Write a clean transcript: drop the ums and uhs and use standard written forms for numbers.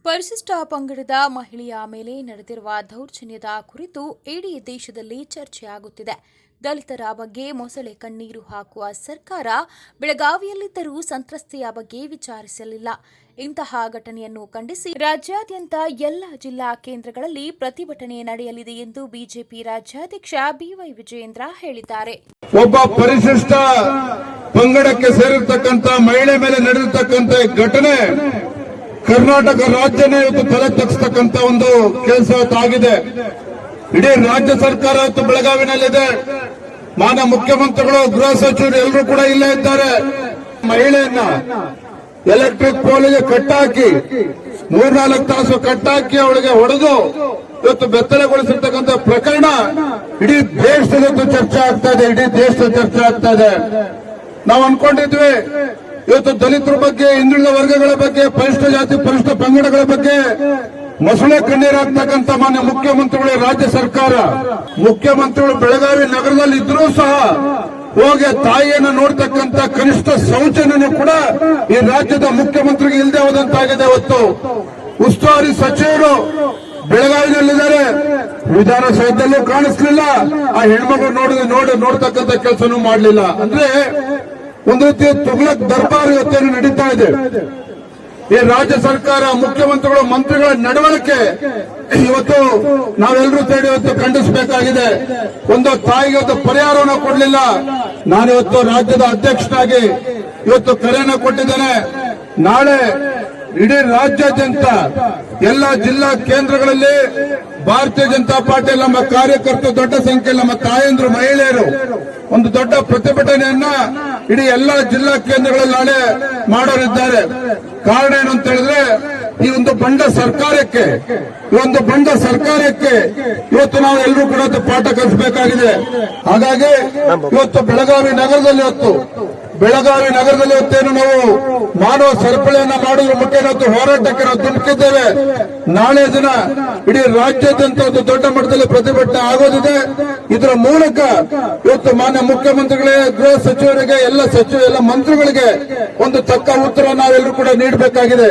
ಪರಿಶಿಷ್ಟ ಪಂಗಡದ ಮಹಿಳೆಯ ಮೇಲೆ ನಡೆದಿರುವ ದೌರ್ಜನ್ಯದ ಕುರಿತು ಇಡೀ ದೇಶದಲ್ಲಿ ಚರ್ಚೆಯಾಗುತ್ತಿದೆ. ದಲಿತರ ಬಗ್ಗೆ ಮೊಸಳೆ ಕಣ್ಣೀರು ಹಾಕುವ ಸರ್ಕಾರ ಬೆಳಗಾವಿಯಲ್ಲಿದ್ದರೂ ಸಂತ್ರಸ್ತೆಯ ಬಗ್ಗೆ ವಿಚಾರಿಸಲಿಲ್ಲ. ಇಂತಹ ಘಟನೆಯನ್ನು ಖಂಡಿಸಿ ರಾಜ್ಯಾದ್ಯಂತ ಎಲ್ಲ ಜಿಲ್ಲಾ ಕೇಂದ್ರಗಳಲ್ಲಿ ಪ್ರತಿಭಟನೆ ನಡೆಯಲಿದೆ ಎಂದು ಬಿಜೆಪಿ ರಾಜ್ಯಾಧ್ಯಕ್ಷ ಬಿವೈ ವಿಜಯೇಂದ್ರ ಹೇಳಿದ್ದಾರೆ. ಒಬ್ಬ ಪರಿಶಿಷ್ಟ ಪಂಗಡಕ್ಕೆ ಸೇರಿರ್ತಕ್ಕಂಥ ಮಹಿಳೆ ಮೇಲೆ ನಡೆದಿರ್ತಕ್ಕಂಥ ಘಟನೆ ಕರ್ನಾಟಕ ರಾಜ್ಯನೇ ಇವತ್ತು ತಲೆ ತಗ್ಸ್ತಕ್ಕಂಥ ಒಂದು ಕೆಲಸ ಆಗಿದೆ. ಇಡೀ ರಾಜ್ಯ ಸರ್ಕಾರ ಇವತ್ತು ಬೆಳಗಾವಿನಲ್ಲಿದೆ. ಮಾನ್ಯ ಮುಖ್ಯಮಂತ್ರಿಗಳು, ಗೃಹ ಸಚಿವರು ಎಲ್ಲರೂ ಕೂಡ ಇಲ್ಲೇ ಇದ್ದಾರೆ. ಮಹಿಳೆಯನ್ನ ಎಲೆಕ್ಟ್ರಿಕ್ ಪೋಲಿಗೆ ಕಟ್ಟಾಕಿ 3-4 ತಾಸು ಕಟ್ಟಾಕಿ ಅವಳಿಗೆ ಹೊಡೆದು ಇವತ್ತು ಬೆತ್ತಲೆಗೊಳಿಸಿರ್ತಕ್ಕಂಥ ಪ್ರಕರಣ ಇಡೀ ದೇಶದ ಚರ್ಚೆ ಆಗ್ತಾ ಇದೆ. ಇಡೀ ದೇಶದ ಚರ್ಚೆ ಆಗ್ತಾ ಇದೆ. ನಾವು ಅನ್ಕೊಂಡಿದ್ವಿ ಇವತ್ತು ದಲಿತರ ಬಗ್ಗೆ, ಹಿಂದುಳಿದ ವರ್ಗಗಳ ಬಗ್ಗೆ, ಪರಿಶಿಷ್ಟ ಜಾತಿ ಪರಿಶಿಷ್ಟ ಪಂಗಡಗಳ ಬಗ್ಗೆ ಮೊಸಳೆ ಕಣ್ಣೀರಾಗ್ತಕ್ಕಂಥ ಮಾನ್ಯ ಮುಖ್ಯಮಂತ್ರಿಗಳು, ರಾಜ್ಯ ಸರ್ಕಾರ ಮುಖ್ಯಮಂತ್ರಿಗಳು ಬೆಳಗಾವಿ ನಗರದಲ್ಲಿ ಇದ್ರೂ ಸಹ ಹೋಗಿ ತಾಯಿಯನ್ನು ನೋಡ್ತಕ್ಕಂಥ ಕನಿಷ್ಠ ಸೌಜನ್ಯನೂ ಕೂಡ ಈ ರಾಜ್ಯದ ಮುಖ್ಯಮಂತ್ರಿಗೆ ಇಲ್ಲದೆ ಹೋದಂತಾಗಿದೆ. ಇವತ್ತು ಉಸ್ತುವಾರಿ ಸಚಿವರು ಬೆಳಗಾವಿನಲ್ಲಿದ್ದಾರೆ, ವಿಧಾನಸೌಧದಲ್ಲೂ ಕಾಣಿಸ್ಲಿಲ್ಲ. ಆ ಹೆಣ್ಮಗಳು ನೋಡ್ತಕ್ಕಂಥ ಕೆಲಸನೂ ಮಾಡಲಿಲ್ಲ. ಅಂದ್ರೆ ಒಂದು ರೀತಿಯ ತುಗ್ಲಕ್ ದರ್ಬಾರ್ ಇವತ್ತೇನು ನಡೀತಾ ಇದೆ. ಈ ರಾಜ್ಯ ಸರ್ಕಾರ, ಮುಖ್ಯಮಂತ್ರಿಗಳು, ಮಂತ್ರಿಗಳ ನಡವಳಿಕೆ ಇವತ್ತು ನಾವೆಲ್ಲರೂ ಸೇರಿ ಇವತ್ತು ಖಂಡಿಸಬೇಕಾಗಿದೆ. ಒಂದು ತಾಯಿಗೆ ಇವತ್ತು ಪರಿಹಾರವನ್ನು ಕೊಡಲಿಲ್ಲ. ನಾನಿವತ್ತು ರಾಜ್ಯದ ಅಧ್ಯಕ್ಷನಾಗಿ ಇವತ್ತು ಕರೆಯನ್ನು ಕೊಟ್ಟಿದ್ದೇನೆ. ನಾಳೆ ಇಡೀ ರಾಜ್ಯಾದ್ಯಂತ ಎಲ್ಲ ಜಿಲ್ಲಾ ಕೇಂದ್ರಗಳಲ್ಲಿ ಭಾರತೀಯ ಜನತಾ ಪಾರ್ಟಿ ನಮ್ಮ ಕಾರ್ಯಕರ್ತರು ದೊಡ್ಡ ಸಂಖ್ಯೆಯಲ್ಲಿ ನಮ್ಮ ತಾಯಂದ್ರು, ಮಹಿಳೆಯರು ಒಂದು ದೊಡ್ಡ ಪ್ರತಿಭಟನೆಯನ್ನ ಇಡೀ ಎಲ್ಲಾ ಜಿಲ್ಲಾ ಕೇಂದ್ರಗಳಲ್ಲಿ ನಾಳೆ ಮಾಡೋರಿದ್ದಾರೆ. ಕಾರಣ ಏನು ಅಂತ ಹೇಳಿದ್ರೆ, ಈ ಒಂದು ಬಂಡ ಸರ್ಕಾರಕ್ಕೆ ಇವತ್ತು ನಾವು ಎಲ್ಲರೂ ಕೂಡ ಪಾಠ ಕಲಿಸಬೇಕಾಗಿದೆ. ಹಾಗಾಗಿ ಇವತ್ತು ಬೆಳಗಾವಿ ನಗರದಲ್ಲಿ ಇವತ್ತೇನು ನಾವು ಮಾನವ ಸರಪಳಿಯನ್ನ ಮಾಡೋದ್ರ ಮುಖ್ಯ ಹೋರಾಟಕ್ಕೆ ನಾವು ಧುಮುಕಿದ್ದೇವೆ. ನಾಳೆ ದಿನ ಇಡೀ ರಾಜ್ಯಾದ್ಯಂತ ಒಂದು ದೊಡ್ಡ ಮಟ್ಟದಲ್ಲಿ ಪ್ರತಿಭಟನೆ ಆಗೋದಿದೆ. ಇದರ ಮೂಲಕ ಇವತ್ತು ಮಾನ್ಯ ಮುಖ್ಯಮಂತ್ರಿಗಳಿಗೆ, ಗೃಹ ಸಚಿವರಿಗೆ, ಎಲ್ಲ ಮಂತ್ರಿಗಳಿಗೆ ಒಂದು ತಕ್ಕ ಉತ್ತರ ನಾವೆಲ್ಲರೂ ಕೂಡ ನೀಡಬೇಕಾಗಿದೆ.